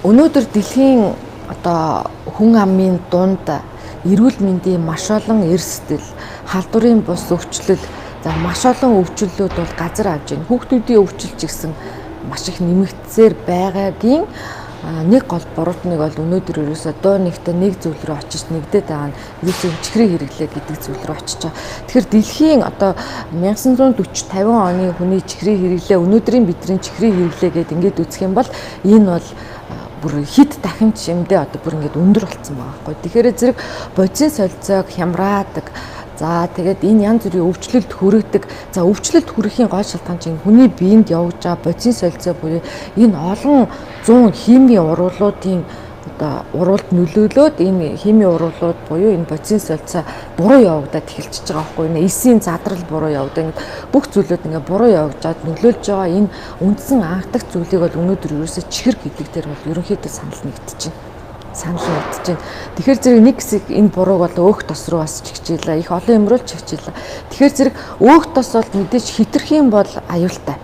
Өнөөдөр дэлхийн одоо хүн амын дунд эрүүл мэндийн маш олон эрсдэл, халдварын бус өвчлөл, за маш олон өвчлөлүүд бол газар авж байна. Хүүхдүүдийн өвчлөлч гэсэн маш их нэмэгдсээр байгаагийн нэг гол буруутныг бол өнөөдөр ерөөсөө доо нэгтээ нэг зүйл рүү очиж нэгдээд байгаа нь ерөөсөө чихрийн хэрэглээ гэдэг зүйл рүү очиж байгаа. Тэгэхээр дэлхийн одоо 1940-50 оны хүний чихрийн хэрэглээ өнөөдрийн бидний чихрийн хэрэглээ гэдэг ингээд үзэх юм бол энэ бол бүр хэд дахин чимдээ одоо бүр ингээд өндөр болсон байгаа байхгүй. Тэгэхээр зэрэг бодисын солилцоог хямраадаг. За тэгээд энэ янз бүрийн өвчлөлд хүргэдэг. За өвчлөлд хүрэхийн гол шалтгаан чинь хүний биед явж байгаа бодисын солилцоо буюу энэ олон 100 химийн уруулуудын одоо уруулд нөлөөлөөд энэ химийн уруулууд буюу энэ бодисын солилцоо буруу явагдаад эхэлчихэж байгаа байхгүй. Энэ эсийн задрал буруу явагдаа ингэ бүх зүйлүүд ингээ буруу явагдаад нөлөөлж байгаа энэ үндсэн анхдах зүйлийг бол өнөөдөр ерөөсөө чихэр гэдэг дээр бол ерөнхийдөө санал нэгдэж байна. Тэгэхээр зэрэг нэг хэсэг энэ бурууг бол өөх тос руу бас чигчээлээ. Их олон юмруулж чигчээлээ. Тэгэхээр зэрэг өөх тос бол мэдээж хитрэх юм бол аюултай.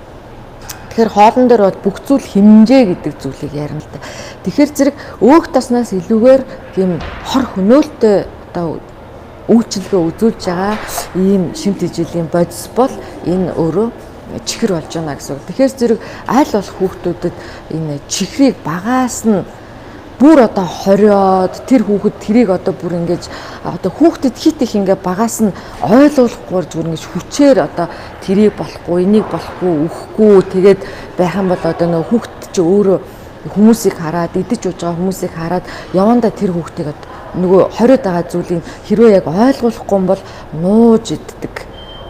Тэгэхээр хоолн дээр бол бүх зүйл хэмжээ гэдэг зүйлийг ярина л да. Тэгэхээр зэрэг өөх тоснаас илүүгээр тийм хор хөнөөлтөй одоо үйлчлэгээ үзүүлж байгаа ийм шимт ижилийн бодис бол энэ өөрөө чихэр болж байна гэсэн үг. Тэгэхээр зэрэг аль болох хүүхдүүдэд энэ чихрийг багаас нь бүр одоо хориод тэр хүүхэд тэрийг одоо бүр ингэж одоо хүүхдэд хит их ингээ багаас нь ойлгуулахгүй зүгээр ингэж хүчээр одоо тэрийг болохгүй энийг болохгүй өхгүй тэгээд байх юм бол одоо нөгөө хүүхэд чи өөрөө хүмүүсийг хараад идэж ууж байгаа хүмүүсийг хараад явандаа тэр хүүхдийг нөгөө хориод байгаа зүйлийг хэрвээ яг ойлгуулахгүй юм бол нууж иддэг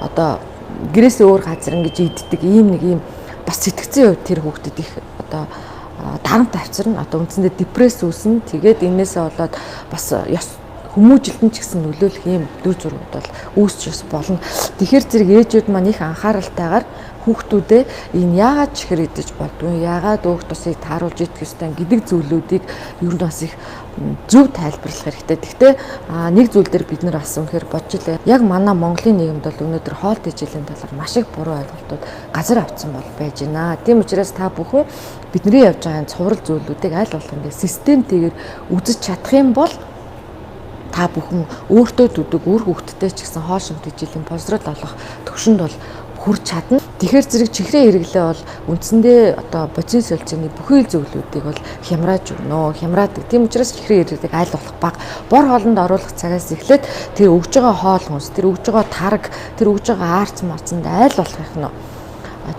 одоо гэрээсээ өөр газар ингэж иддэг ийм нэг ийм бас сэтгцэн хувьд тэр хүүхдэд их одоо дарамт авчирна одоо үндсэндээ депресс үүснэ тэгээд энээсээ болоод бас хүмүүжилтэн ч гэсэн нөлөөлөх юм дүр зургууд бол үүсч болно. Тэгэхээр зэрэг ээжүүд маань их анхааралтайгаар хүүхдүүдээ энэ яагаад чихэр идэж болдгүй яагаад өөх тосыг тааруулж идэх ёстой гэдэг зүйлүүдийг ер нь бас их зөв тайлбарлах хэрэгтэй. Гэхдээ нэг зүйл дээр бид нар бас үнэхээр бодж илээ. Яг манай Монголын нийгэмд бол өнөөдөр хоолт ижилийн талаар маш их буруу ойлголтууд газар авцсан бол байж байна. Тийм учраас та бүхэн бидний явж байгаа цуврал зүйлүүдийг аль болох ингэ системтэйгээр үзэж чадах юм бол та бүхэн өөртөө дүдэг үр хөвгтдээ ч гэсэн хоол шимт ижилийн боловсрол олох төвшөнд бол хүрч чадна. Тэгэхээр зэрэг чихрийн хэрэглээ бол үндсэндээ одоо бодисын солилцооны бүхий л зөвлөдүүдийг бол хямрааж өгнө. Хямраадаг. Тийм учраас чихрийн хэрэглээг аль болох бага бор хоолнд оруулах цагаас эхлээд тэр өгж байгаа хоол хүнс, тэр өгж байгаа тараг, тэр өгж байгаа аарц марцанд аль болох их нөө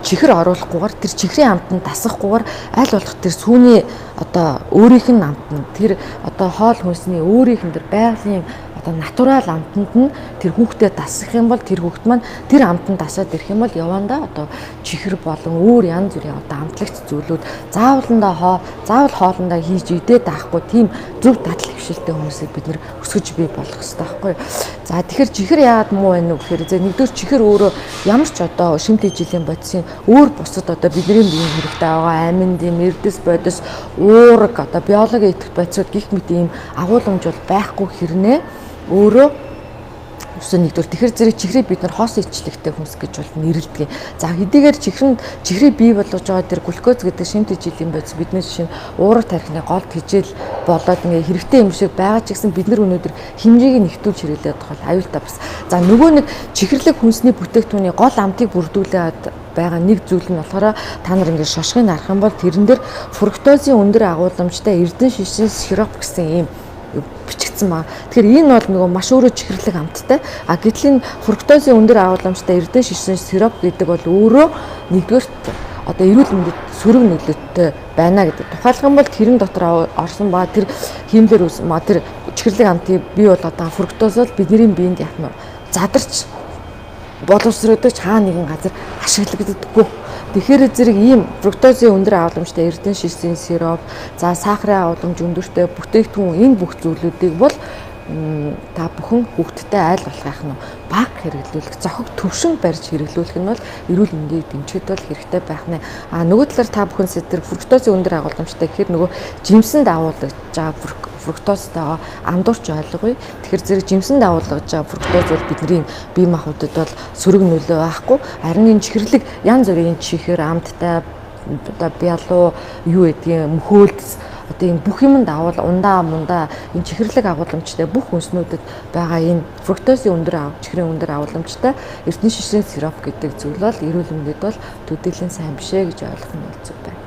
чихэр оруулахгүйгээр тэр чихрийн амтанд тасахгүйгээр аль болох тэр сүүний одоо өөрийнх нь амтанд тэр одоо хоол хүнсний өөрийнх нь тэр байгалийн одоо натурал амтанд нь тэр хүүхдэд тасах юм бол тэр хүүхд маань тэр амтанд тасаад ирэх юм бол явандаа одоо чихэр болон өөр янз бүрийн одоо амтлагч зүйлүүд заавал хоолндоо хийж идээд авахгүй тийм зөв дадал хвшилтэй хүмүүсийг бид нэр өсгөж бий болгох хэрэгтэй байхгүй. За тэгэхээр чихэр яагаад муу байна вэ гэхээр нэгдүгээр чихэр өөрөө ямар ч одоо шимт ижилийн бодисын өөр бусад одоо бидний биеийн хэрэгтэй байгаа аминд юм эрдэс бодис уураг одоо биологи идэх бодисууд гих мэт ийм агуулмж бол байхгүй хэрнээ өөрөө нэгдүгээр тэгэхээр зэрэг чихрийг бид нар хоос ичлэгтэй хүнс гэж бол нэрлэдэг. За хэдийгээр чихрийг бий болгож байгаа тэр глюкоз гэдэг шимт ижилийн бодис бидний жишээ нь уурах тархины голд хижээл болоод ингээ хэрэгтэй юм шиг байгаа ч гэсэн бид нар өнөөдөр хэмжээг нь нэвтүүлж хэрэглээд байгаа бол аюултай бас. За нөгөө нэг чихэрлэг хүнсний бүтээгдэхүүний гол амтыг бүрдүүлээд байгаа нэг зүйл нь болохоор та нар ингээ шошгыг харах юм бол тэрэн дээр фруктозын өндөр агуулмжтай эрдэн шишин сироп гэсэн ийм бичигдсэн байна. Тэгэхээр энэ бол нөгөө маш өөрөө чихэрлэг амттай. Гэтэл энэ фруктозын өндөр агуулмжтай эрдэн шишин сироп гэдэг бол өөрөө нэгдүгээрт одоо эрүүл мэндэд сөрөг нөлөөтэй байна гэдэг. Тухайлах юм бол тэрэн дотор орсон ба тэр хиймлэр тэр чихэрлэг амтыг бий болгоод байгаа фруктоз бол бидний биед яг нь задарч боловсроодог хаана нэгэн газар ашиглагддаггүй. Тэгэхээр зэрэг ийм фруктозын өндөр агуулмжтай эрдэн шишин сироп, за сахарын агуулмж өндөртэй бүтээгдэхүүн энэ бүх зүйлүүдийг бол та бүхэн хүүхдтэй аль болох яах нь баг хэрэглүүлэх, зохиг төвшин барьж хэрэглүүлэх нь бол эрүүл мэндийг дэмжихэд бол хэрэгтэй байх нэ. Нөгөө талаар та бүхэн тэр фруктозын өндөр агуулмжтай гэхээр нөгөө жимсэнд агуулж байгаа фруктозтойгоо андуурч ойлгоё. Тэгэхээр зэрэг жимсэнд агуулж байгаа фруктоз бол бидний бие махбодод бол сөрөг нөлөө байхгүй. Харин энэ чихэрлэг янз бүрийн чихэр амттай одоо бялуу юу гэдгийг мөхөөлс одоо энэ бүх юмд ундаа энэ чихэрлэг агуулмжтай бүх хүнснүүдэд байгаа энэ фруктозын чихрийн өндөр агуулмжтай эрдэнэ шишрийн сироп гэдэг зүйл бол эрүүл мэндэд бол төдийлөн сайн бишээ гэж ойлгох нь зөв байна.